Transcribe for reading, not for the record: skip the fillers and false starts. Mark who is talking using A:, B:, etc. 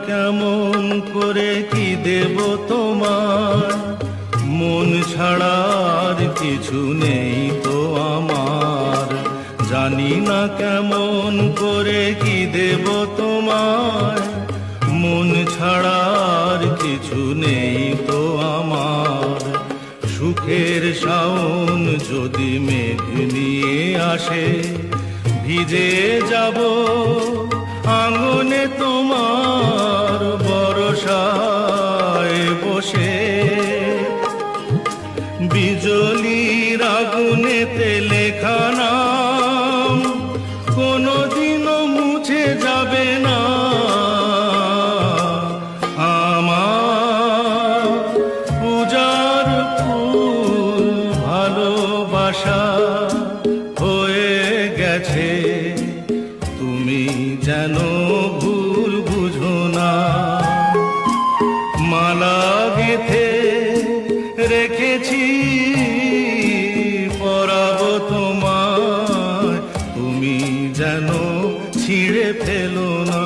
A: কেমন করে কি দেব তোমার, মন ছাড়া আর কিছু নেই তো আমার। জানি না কেমন করে কি দেব তোমার, মন ছাড়া আর কিছু নেই তো আমার। সুখের শাওন যদি মেঘ নিয়ে আসে, ভিজে যাব আঙ্গনে তোমার বরসায় বসে। বিজলির আগুনেতে লেখা নাম কোনোদিনও মুছে যাবে না। আমার পূজার ফুল ভালোবাসা হয়ে গেছে, তুমি যেন ভুল বুঝো না। মালা গেঁথে রেখেছি পরাবো তোমায়, তুমি যেন ছিঁড়ে ফেলো না।